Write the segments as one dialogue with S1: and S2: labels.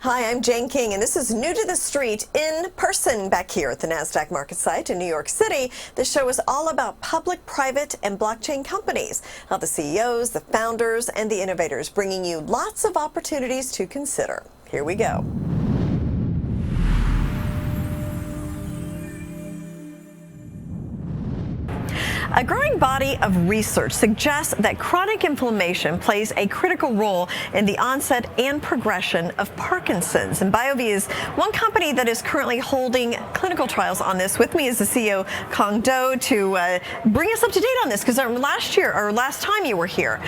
S1: Hi, I'm Jane King, and this is New to the Street in person back here at the NASDAQ market site in New York City. This show is all about public, private, and blockchain companies, how the CEOs, the founders, and the innovators bringing you lots of opportunities to consider. Here we go. A growing body of research suggests that chronic inflammation plays a critical role in the onset and progression of Parkinson's. And BioVie is one company that is currently holding clinical trials on this. With me is the CEO, Kong Do, to bring us up to date on this, because last time you were here,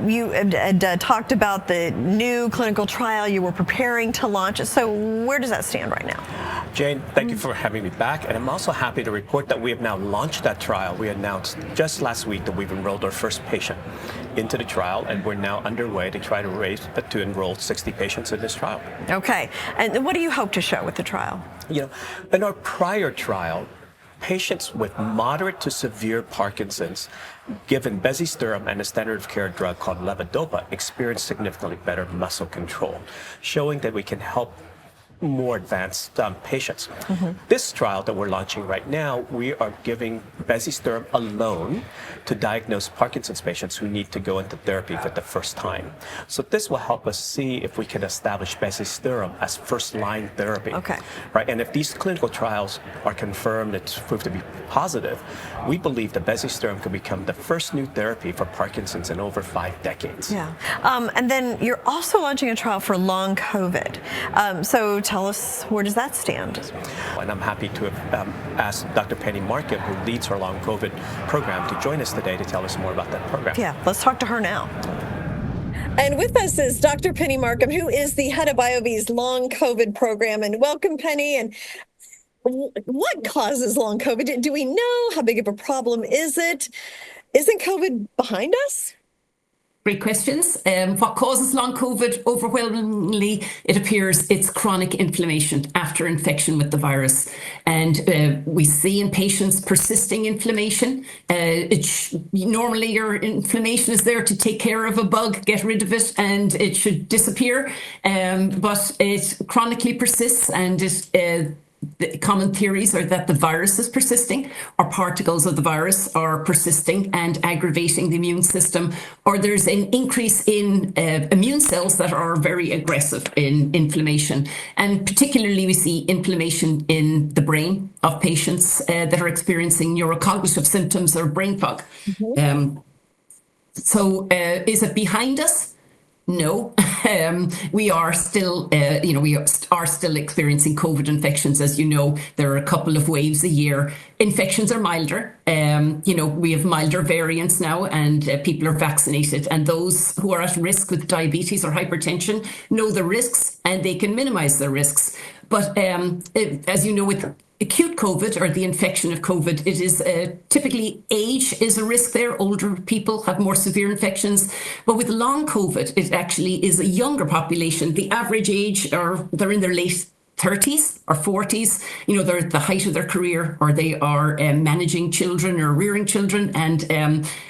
S1: you had talked about the new clinical trial you were preparing to launch. So where does that stand right now?
S2: Jane, thank you for having me back. And I'm also happy to report that we have now launched that trial. We announced just last week that we've enrolled our first patient into the trial, and we're now underway to try to enroll 60 patients in this trial. Okay.
S1: And what do you hope to show with the trial?
S2: You know, in our prior trial, patients with moderate to severe Parkinson's given bezisterim and a standard of care drug called levodopa experienced significantly better muscle control, showing that we can help more advanced patients. This trial that we're launching right now, we are giving bezisterim alone to diagnose Parkinson's patients who need to go into therapy for the first time. So this will help us see if we can establish bezisterim as first-line therapy.
S1: Okay.
S2: Right, and if these clinical trials are confirmed, it's proved to be positive, we believe that bezisterim could become the first new therapy for Parkinson's in over 5 decades.
S1: Yeah. And then you're also launching a trial for long COVID. So tell us, where does that stand?
S2: And I'm happy to have asked Dr. Penny Markham, who leads our long COVID program, to join us today to tell us more about that program.
S1: Yeah, let's talk to her now. And with us is Dr. Penny Markham, who is the head of BioVie's long COVID program. And welcome, Penny. And what causes long COVID? Do we know? How big of a problem is it? Isn't COVID behind us?
S3: Great questions. What causes long COVID? Overwhelmingly, it appears it's chronic inflammation after infection with the virus. And we see in patients persisting inflammation. Normally, your inflammation is there to take care of a bug, get rid of it, and it should disappear. But it chronically persists, and the common theories are that the virus is persisting, or particles of the virus are persisting and aggravating the immune system, or there's an increase in immune cells that are very aggressive in inflammation. And particularly we see inflammation in the brain of patients that are experiencing neurocognitive symptoms or brain fog. So is it behind us? No, we are still, we are still experiencing COVID infections. As you know, there are a couple of waves a year. Infections are milder. We have milder variants now, and people are vaccinated. And those who are at risk with diabetes or hypertension know the risks, and they can minimize the risks. But as you know, with acute COVID, or the infection of COVID, it is typically age is a risk there. Older people have more severe infections. But with long COVID, it actually is a younger population. The average age, they're in their late 30s or 40s. They're at the height of their career, or they are managing children or rearing children. And,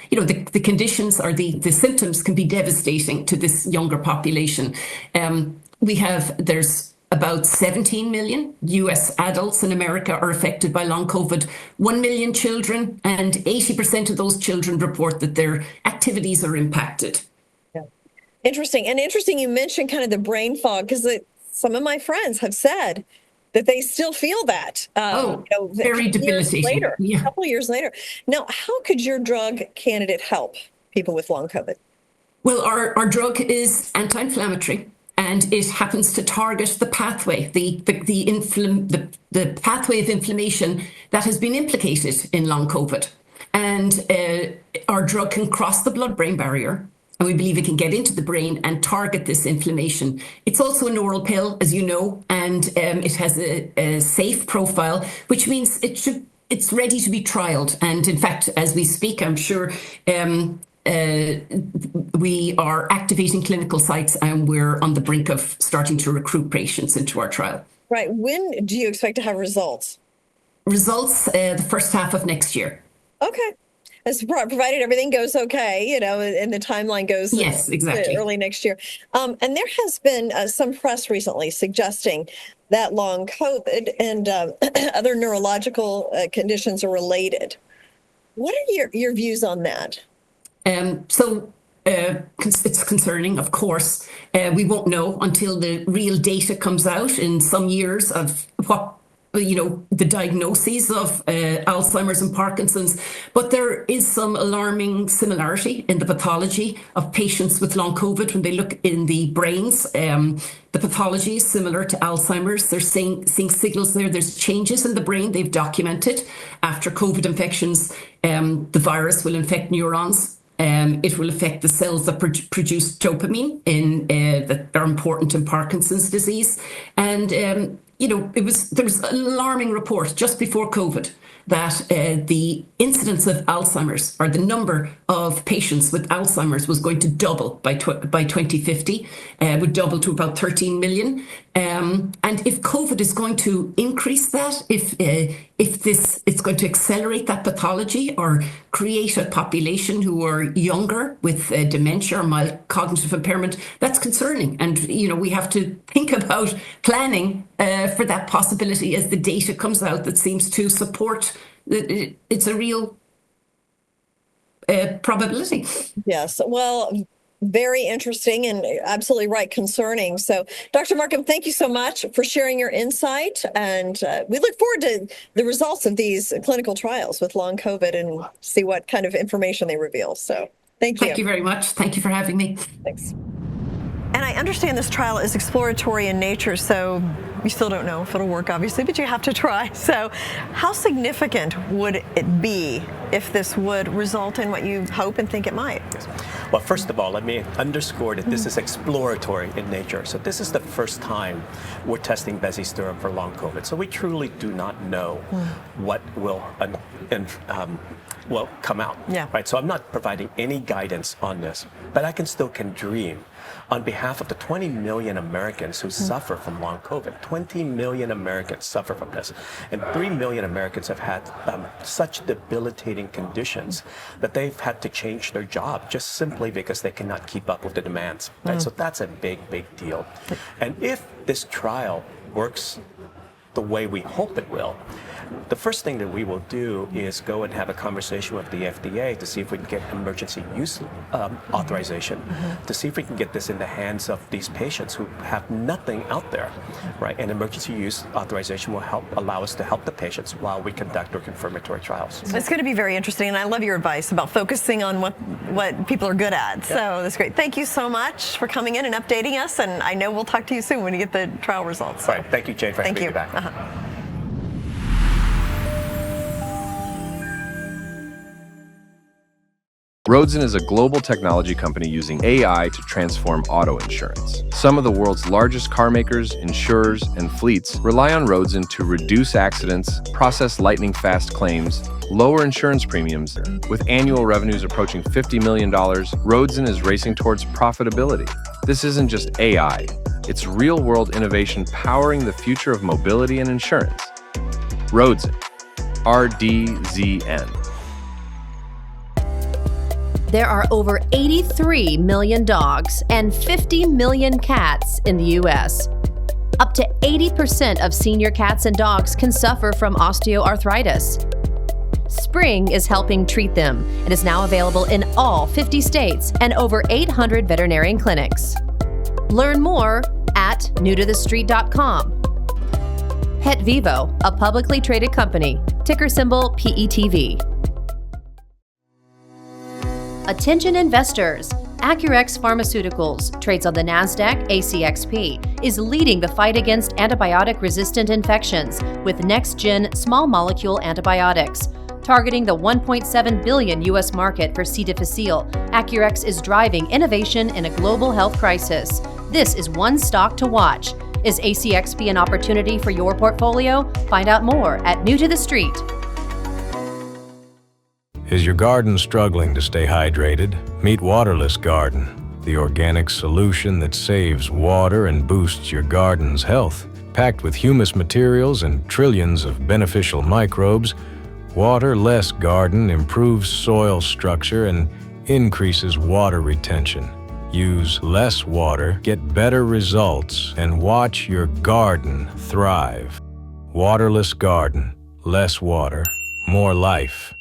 S3: the conditions or the symptoms can be devastating to this younger population. There's about 17 million US adults in America are affected by long COVID, 1 million children, and 80% of those children report that their activities are impacted.
S1: Yeah. Interesting. And interesting you mentioned kind of the brain fog, because some of my friends have said that they still feel that.
S3: Very debilitating.
S1: A couple of years later. Now, how could your drug candidate help people with long COVID?
S3: Well, our drug is anti-inflammatory. And it happens to target the pathway, the pathway of inflammation that has been implicated in long COVID. And our drug can cross the blood-brain barrier, and we believe it can get into the brain and target this inflammation. It's also an oral pill, as you know, and it has a safe profile, which means it's ready to be trialed. And in fact, as we speak, I'm sure we are activating clinical sites, and we're on the brink of starting to recruit patients into our trial.
S1: Right. When do you expect to have results?
S3: The first half of next year.
S1: Okay. provided everything goes okay, and the timeline goes
S3: Yes, exactly.
S1: to early next year. And there has been some press recently suggesting that long COVID and other neurological conditions are related. What are your views on that?
S3: It's concerning, of course. We won't know until the real data comes out in some years of what, the diagnoses of Alzheimer's and Parkinson's. But there is some alarming similarity in the pathology of patients with long COVID when they look in the brains. The pathology is similar to Alzheimer's. They're seeing signals there. There's changes in the brain they've documented. After COVID infections, the virus will infect neurons. It will affect the cells that produce dopamine that are important in Parkinson's disease. And, there was an alarming report just before COVID that the incidence of Alzheimer's, or the number of patients with Alzheimer's, was going to double by 2050, would double to about 13 million. And if COVID is going to increase that, if it's going to accelerate that pathology or create a population who are younger with dementia or mild cognitive impairment, that's concerning. And, we have to think about planning for that possibility as the data comes out that seems to support that it's a real probability. Yes.
S1: Well, very interesting and absolutely right, concerning. So, Dr. Markham, thank you so much for sharing your insight. And we look forward to the results of these clinical trials with long COVID and see what kind of information they reveal. So, thank you.
S3: Thank you very much. Thank you for having me.
S1: Thanks. And I understand this trial is exploratory in nature, so you still don't know if it'll work, obviously, but you have to try. So how significant would it be if this would result in what you hope and think it might?
S2: Well, first of all, let me underscore that this is exploratory in nature. So this is the first time we're testing bezisterim for long COVID. So we truly do not know what will come out.
S1: Yeah.
S2: Right. So I'm not providing any guidance on this, but I can dream on behalf of the 20 million Americans who suffer from long COVID. 20 million Americans suffer from this, and 3 million Americans have had such debilitating conditions that they've had to change their job just simply because they cannot keep up with the demands. Right? So that's a big deal. And if this trial works the way we hope it will, the first thing that we will do is go and have a conversation with the FDA to see if we can get emergency use authorization, to see if we can get this in the hands of these patients who have nothing out there, right? And emergency use authorization will allow us to help the patients while we conduct our confirmatory trials.
S1: It's going to be very interesting, and I love your advice about focusing on what people are good at. So that's great. Thank you so much for coming in and updating us, and I know we'll talk to you soon when you get the trial results.
S2: So. All right. Thank you, Jane, for having me back.
S4: Roadzen is a global technology company using AI to transform auto insurance. Some of the world's largest car makers, insurers, and fleets rely on Roadzen to reduce accidents, process lightning-fast claims, lower insurance premiums. With annual revenues approaching $50 million, Roadzen is racing towards profitability. This isn't just AI, it's real-world innovation powering the future of mobility and insurance. Roadzen. RDZN.
S5: There are over 83 million dogs and 50 million cats in the U.S. Up to 80% of senior cats and dogs can suffer from osteoarthritis. Spring is helping treat them and is now available in all 50 states and over 800 veterinarian clinics. Learn more at newtothestreet.com. Pet Vivo, a publicly traded company, ticker symbol PETV. Attention investors, Acurx Pharmaceuticals trades on the NASDAQ ACXP, is leading the fight against antibiotic-resistant infections with next-gen small molecule antibiotics. Targeting the $1.7 billion U.S. market for C. difficile, Acurx is driving innovation in a global health crisis. This is one stock to watch. Is ACXP an opportunity for your portfolio? Find out more at New to the Street.
S6: Is your garden struggling to stay hydrated? Meet Waterless Garden, the organic solution that saves water and boosts your garden's health. Packed with humus materials and trillions of beneficial microbes, Water-less garden improves soil structure and increases water retention. Use less water, get better results, and watch your garden thrive. Waterless garden, less water, more life.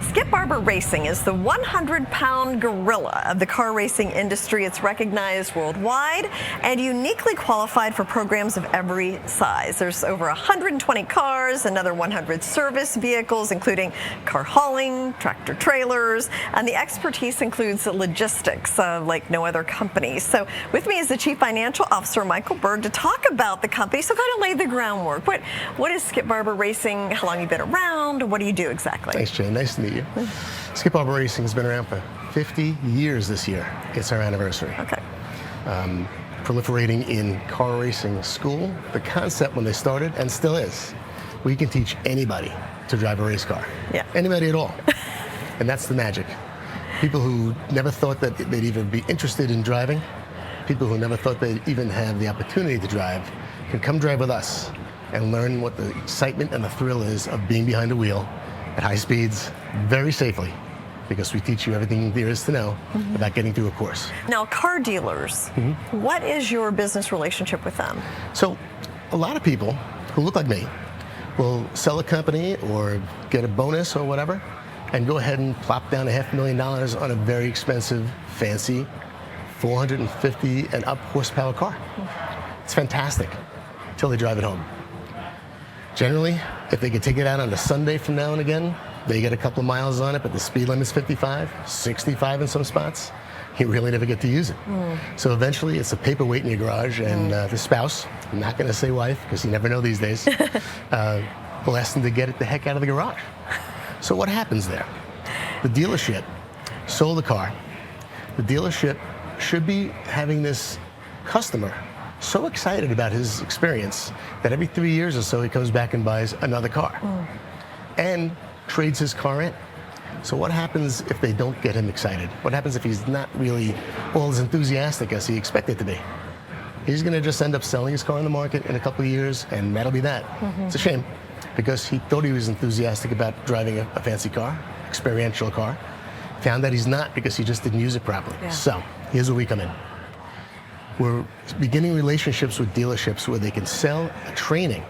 S1: Skip Barber Racing is the 100-pound gorilla of the car racing industry. It's recognized worldwide and uniquely qualified for programs of every size. There's over 120 cars, another 100 service vehicles, including car hauling, tractor trailers, and the expertise includes logistics like no other company. So with me is the Chief Financial Officer, Michael Berg, to talk about the company. So kind of lay the groundwork. What is Skip Barber Racing? How long have you been around? What do you do exactly?
S7: Thanks, Jane. Nice to meet you. Skip Barber Racing has been around for 50 years this year. It's our anniversary.
S1: Okay.
S7: Proliferating in car racing school. The concept when they started, and still is, we can teach anybody to drive a race car.
S1: Yeah.
S7: Anybody at all. And that's the magic. People who never thought that they'd even be interested in driving, people who never thought they'd even have the opportunity to drive, can come drive with us and learn what the excitement and the thrill is of being behind a wheel at high speeds, very safely, because we teach you everything there is to know about getting through a course.
S1: Now, car dealers, what is your business relationship with them?
S7: So, a lot of people who look like me will sell a company or get a bonus or whatever, and go ahead and plop down $500,000 on a very expensive, fancy, 450 and up horsepower car. It's fantastic, until they drive it home. Generally, if they could take it out on a Sunday from now and again, they get a couple of miles on it, but the speed limit's 55, 65 in some spots. You really never get to use it. So eventually, it's a paperweight in your garage, and the spouse, I'm not going to say wife, because you never know these days, will ask them to get it the heck out of the garage. So what happens there? The dealership sold the car. The dealership should be having this customer so excited about his experience that every 3 years or so he comes back and buys another car and trades his car in. So what happens if they don't get him excited? What happens if he's not really all as enthusiastic as he expected to be? He's going to just end up selling his car on the market in a couple of years, and that'll be that. It's a shame, because he thought he was enthusiastic about driving a fancy car, experiential car. Found that he's not, because he just didn't use it properly.
S1: Yeah.
S7: So here's where we come in. We're beginning relationships with dealerships where they can sell a training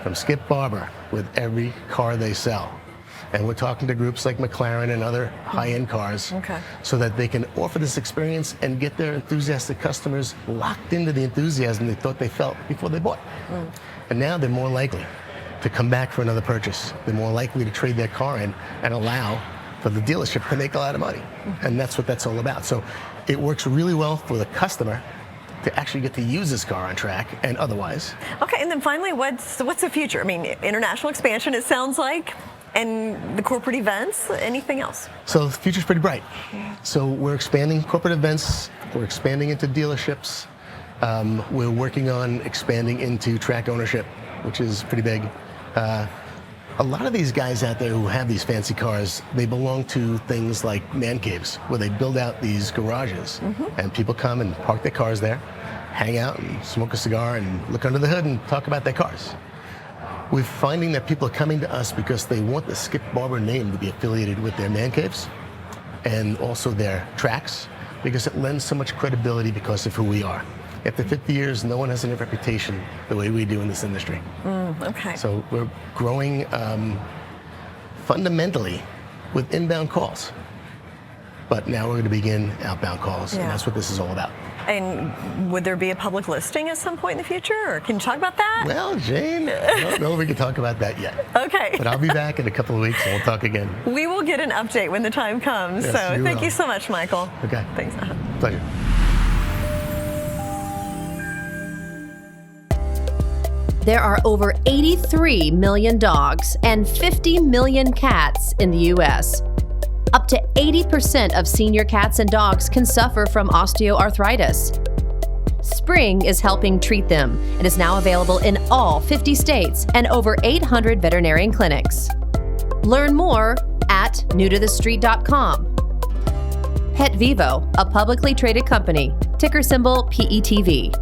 S7: from Skip Barber with every car they sell. And we're talking to groups like McLaren and other high-end cars, so that they can offer this experience and get their enthusiastic customers locked into the enthusiasm they thought they felt before they bought. And now they're more likely to come back for another purchase. They're more likely to trade their car in and allow for the dealership to make a lot of money. And that's what that's all about. So it works really well for the customer to actually get to use this car on track and otherwise.
S1: Okay, and then finally, what's the future? I mean, international expansion, it sounds like, and the corporate events, anything else?
S7: So the future's pretty bright. So we're expanding corporate events, we're expanding into dealerships, we're working on expanding into track ownership, which is pretty big. A lot of these guys out there who have these fancy cars, they belong to things like man caves, where they build out these garages, and people come and park their cars there, hang out and smoke a cigar and look under the hood and talk about their cars. We're finding that people are coming to us because they want the Skip Barber name to be affiliated with their man caves and also their tracks, because it lends so much credibility because of who we are. After 50 years, no one has any reputation the way we do in this industry.
S1: Okay.
S7: So we're growing fundamentally with inbound calls. But now we're going to begin outbound calls, and that's what this is all about.
S1: And would there be a public listing at some point in the future, or can you talk about that?
S7: Well, Jane, I don't know if we can talk about that yet.
S1: Okay.
S7: But I'll be back in a couple of weeks, and we'll talk again.
S1: We will get an update when the time comes.
S7: Yes,
S1: so thank
S7: will.
S1: you so much, Michael.
S7: Okay.
S1: Thanks.
S7: Pleasure.
S5: There are over 83 million dogs and 50 million cats in the U.S. Up to 80% of senior cats and dogs can suffer from osteoarthritis. Spring is helping treat them and is now available in all 50 states and over 800 veterinarian clinics. Learn more at newtothestreet.com. Pet Vivo, a publicly traded company, ticker symbol PETV.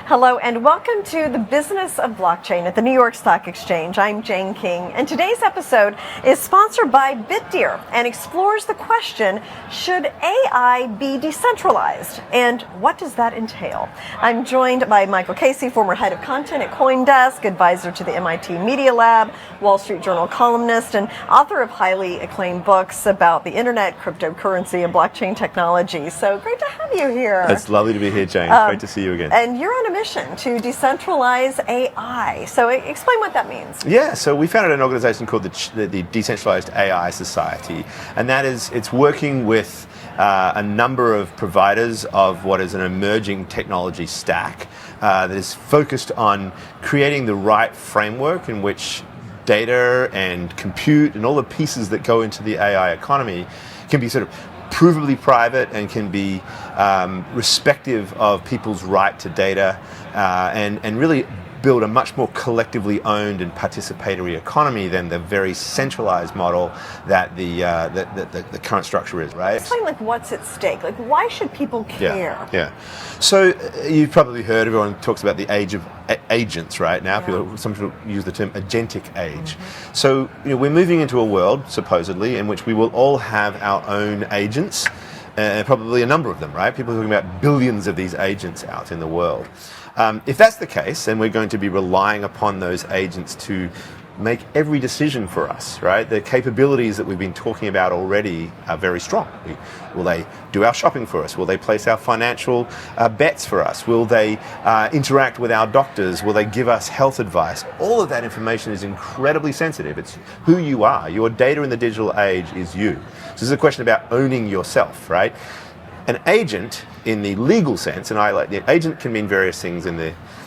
S1: Hello and welcome to the business of blockchain at the New York Stock Exchange. I'm Jane King, and today's episode is sponsored by BitDeer and explores the question, should AI be decentralized? And what does that entail? I'm joined by Michael Casey, former head of content at CoinDesk, advisor to the MIT Media Lab, Wall Street Journal columnist, and author of highly acclaimed books about the internet, cryptocurrency, and blockchain technology. So great to have you here.
S8: It's lovely to be here, Jane. Great to see you again.
S1: And you're on a mission to decentralize AI. So explain what that means.
S8: Yeah, so we founded an organization called the Decentralized AI Society, and that is, it's working with a number of providers of what is an emerging technology stack that is focused on creating the right framework in which data and compute and all the pieces that go into the AI economy can be sort of provably private and can be respective of people's right to data and really build a much more collectively owned and participatory economy than the very centralized model that the current structure is, right?
S1: Explain what's at stake. Why should people care?
S8: Yeah. So you've probably heard, everyone talks about the age of agents right now.
S1: Yeah.
S8: Some people use the term agentic age. Mm-hmm. So we're moving into a world, supposedly, in which we will all have our own agents, and probably a number of them, right? People are talking about billions of these agents out in the world. If that's the case, then we're going to be relying upon those agents to make every decision for us, right? The capabilities that we've been talking about already are very strong. Will they do our shopping for us? Will they place our financial bets for us? Will they interact with our doctors? Will they give us health advice? All of that information is incredibly sensitive. It's who you are. Your data in the digital age is you. So this is a question about owning yourself, right? An agent, in the legal sense, and the agent can mean various things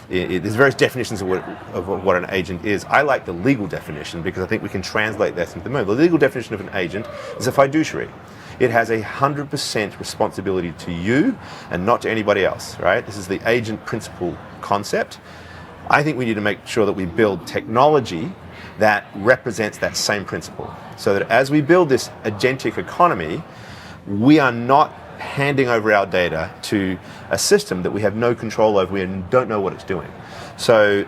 S8: there's various definitions of what an agent is. I like the legal definition because I think we can translate that into the moment. The legal definition of an agent is a fiduciary. It has 100% responsibility to you and not to anybody else, right? This is the agent principle concept. I think we need to make sure that we build technology that represents that same principle, so that as we build this agentic economy, we are not handing over our data to a system that we have no control over and don't know what it's doing. So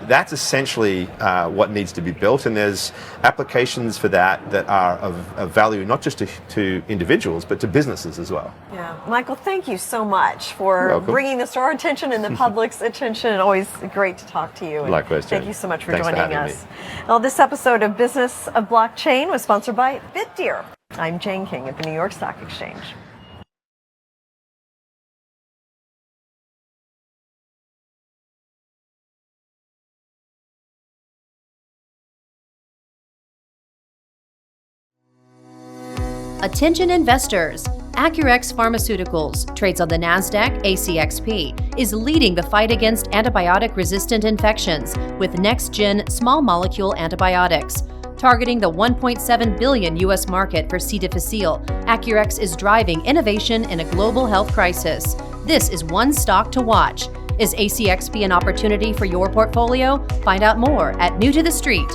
S8: that's essentially what needs to be built, and there's applications for that are of value not just to individuals but to businesses as well.
S1: Yeah, Michael, thank you so much for bringing this to our attention and the public's attention. And always great to talk to you. And
S8: likewise, Jane.
S1: Thank you so much for
S8: Thanks
S1: joining
S8: for
S1: us. Well, this episode of Business of Blockchain was sponsored by BitDeer. I'm Jane King at the New York Stock Exchange.
S5: Attention investors. Acurx Pharmaceuticals trades on the Nasdaq ACXP, is leading the fight against antibiotic-resistant infections with next-gen small molecule antibiotics. Targeting the $1.7 billion U.S. market for C. difficile, Acurx is driving innovation in a global health crisis. This is one stock to watch. Is ACXP an opportunity for your portfolio? Find out more at New to the Street.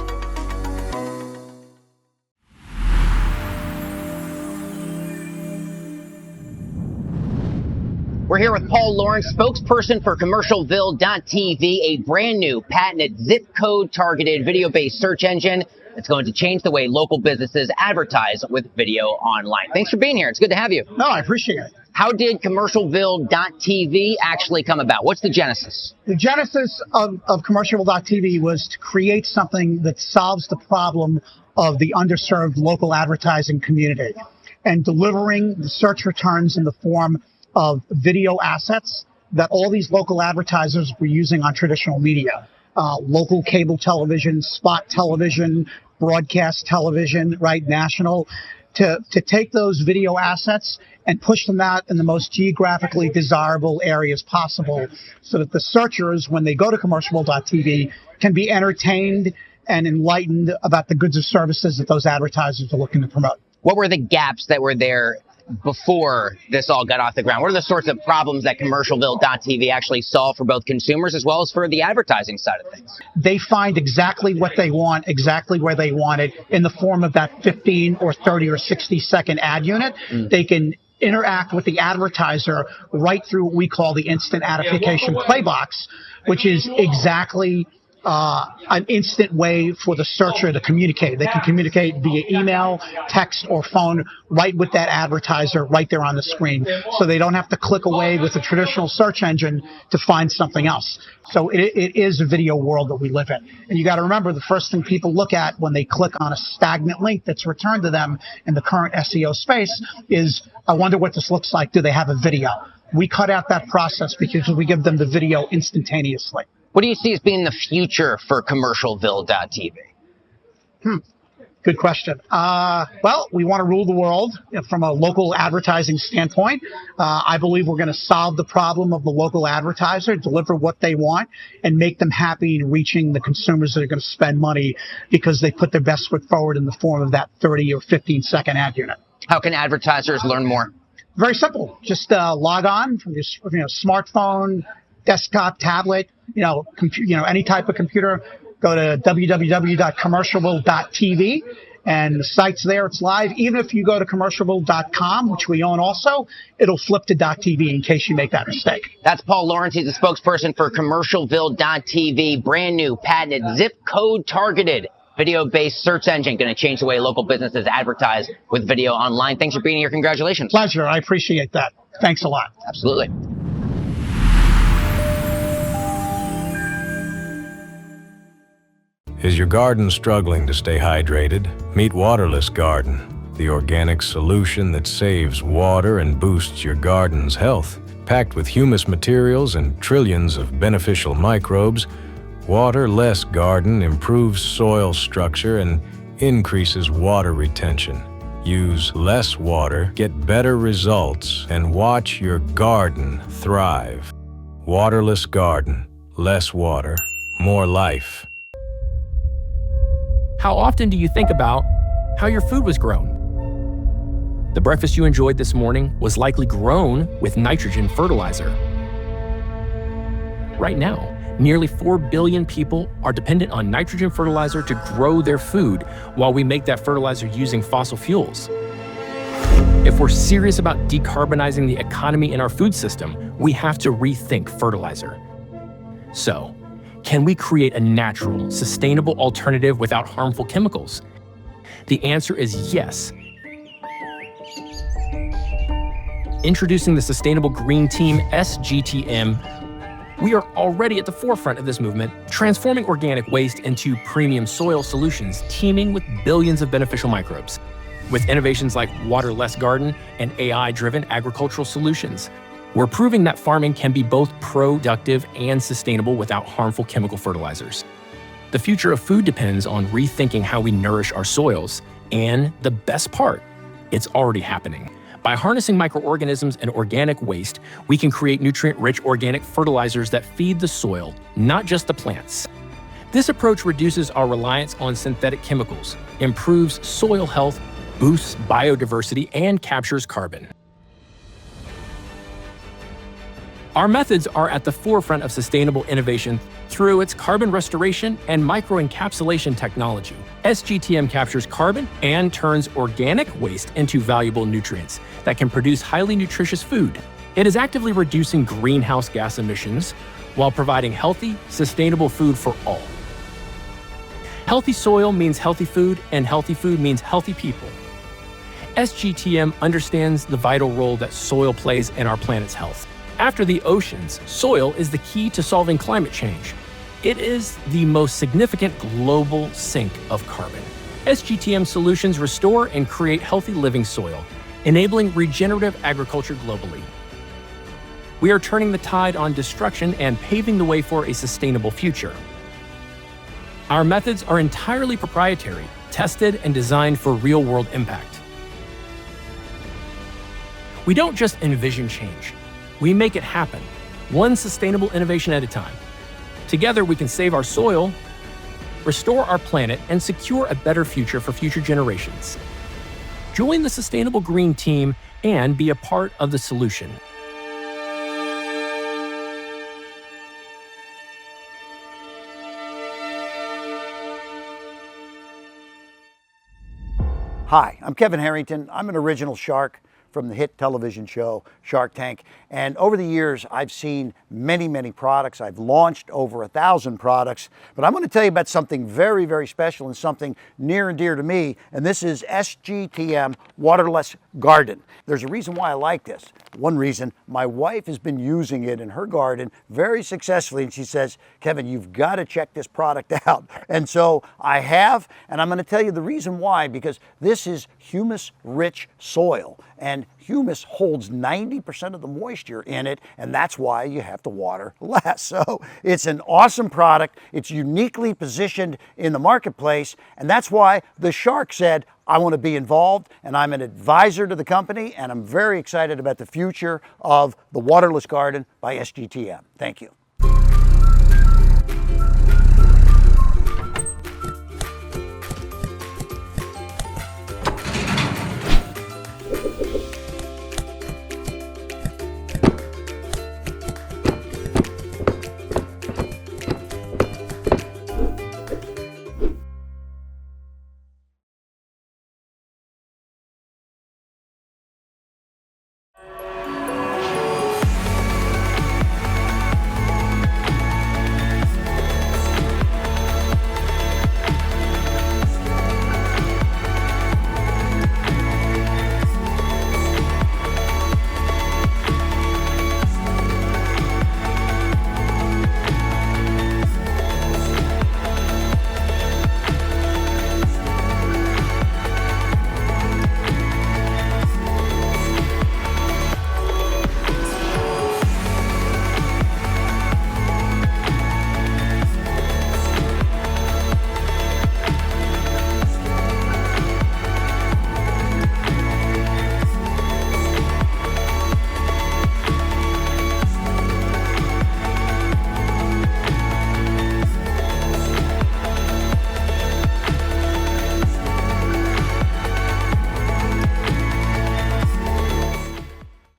S9: We're here with Paul Lawrence, spokesperson for Commercialville.tv, a brand new patented zip code targeted video-based search engine that's going to change the way local businesses advertise with video online. Thanks for being here. It's good to have you.
S10: No, I appreciate it.
S9: How did Commercialville.tv actually come about? What's the genesis?
S10: The genesis of Commercialville.tv was to create something that solves the problem of the underserved local advertising community and delivering the search returns in the form of video assets that all these local advertisers were using on traditional media, local cable television, spot television, broadcast television, right, national, to take those video assets and push them out in the most geographically desirable areas possible so that the searchers, when they go to Commercialville.tv, can be entertained and enlightened about the goods or services that those advertisers are looking to promote.
S9: What were the gaps that were there before this all got off the ground? What are the sorts of problems that Commercialville.tv actually solve for both consumers as well as for the advertising side of things?
S10: They find exactly what they want, exactly where they want it in the form of that 15 or 30 or 60 second ad unit. They can interact with the advertiser right through what we call the instant adaptation play box, which is exactly an instant way for the searcher to communicate. They can communicate via email, text, or phone right with that advertiser right there on the screen. So they don't have to click away with a traditional search engine to find something else. So it is a video world that we live in. And you got to remember, the first thing people look at when they click on a stagnant link that's returned to them in the current SEO space is, I wonder what this looks like. Do they have a video? We cut out that process because we give them the video instantaneously.
S9: What do you see as being the future for commercialville.tv?
S10: Good question. Well, we want to rule the world from a local advertising standpoint. I believe we're going to solve the problem of the local advertiser, deliver what they want, and make them happy in reaching the consumers that are going to spend money because they put their best foot forward in the form of that 30 or 15-second ad unit.
S9: How can advertisers learn more?
S10: Very simple. Just log on from your smartphone, desktop, tablet, any type of computer. Go to www.commercialville.tv, and the site's there. It's live. Even if you go to commercialville.com, which we own also, it'll flip to .tv in case you make that mistake.
S9: That's Paul Lawrence. He's the spokesperson for commercialville.tv, brand new, patented, zip code targeted, video-based search engine, going to change the way local businesses advertise with video online. Thanks for being here. Congratulations.
S10: Pleasure. I appreciate that. Thanks a lot.
S9: Absolutely.
S6: Is your garden struggling to stay hydrated? Meet Waterless Garden, the organic solution that saves water and boosts your garden's health. Packed with humus materials and trillions of beneficial microbes, Waterless Garden improves soil structure and increases water retention. Use less water, get better results, and watch your garden thrive. Waterless Garden. Less water, more life.
S11: How often do you think about how your food was grown? The breakfast you enjoyed this morning was likely grown with nitrogen fertilizer. Right now, nearly 4 billion people are dependent on nitrogen fertilizer to grow their food while we make that fertilizer using fossil fuels. If we're serious about decarbonizing the economy in our food system, we have to rethink fertilizer. So, can we create a natural, sustainable alternative without harmful chemicals? The answer is yes. Introducing the Sustainable Green Team, SGTM, we are already at the forefront of this movement, transforming organic waste into premium soil solutions teeming with billions of beneficial microbes. With innovations like Waterless Garden and AI-driven agricultural solutions, we're proving that farming can be both productive and sustainable without harmful chemical fertilizers. The future of food depends on rethinking how we nourish our soils, and the best part, it's already happening. By harnessing microorganisms and organic waste, we can create nutrient-rich organic fertilizers that feed the soil, not just the plants. This approach reduces our reliance on synthetic chemicals, improves soil health, boosts biodiversity, and captures carbon. Our methods are at the forefront of sustainable innovation through its carbon restoration and microencapsulation technology. SGTM captures carbon and turns organic waste into valuable nutrients that can produce highly nutritious food. It is actively reducing greenhouse gas emissions while providing healthy, sustainable food for all. Healthy soil means healthy food, and healthy food means healthy people. SGTM understands the vital role that soil plays in our planet's health. After the oceans, soil is the key to solving climate change. It is the most significant global sink of carbon. SGTM solutions restore and create healthy living soil, enabling regenerative agriculture globally. We are turning the tide on destruction and paving the way for a sustainable future. Our methods are entirely proprietary, tested and designed for real-world impact. We don't just envision change. We make it happen, one sustainable innovation at a time. Together, we can save our soil, restore our planet, and secure a better future for future generations. Join the Sustainable Green Team and be a part of the solution.
S12: Hi, I'm Kevin Harrington. I'm an original shark from the hit television show Shark Tank. And over the years, I've seen many, many products. I've launched over 1,000 products. But I'm going to tell you about something very, very special and something near and dear to me. And this is SGTM Waterless Garden. There's a reason why I like this. One reason, my wife has been using it in her garden very successfully. And she says, Kevin, you've got to check this product out. And so I have, and I'm going to tell you the reason why, because this is humus-rich soil. And humus holds 90% of the moisture in it, and that's why you have to water less. So it's an awesome product. It's uniquely positioned in the marketplace, and that's why the Shark said, I want to be involved, and I'm an advisor to the company, and I'm very excited about the future of the Waterless Garden by SGTM. Thank you.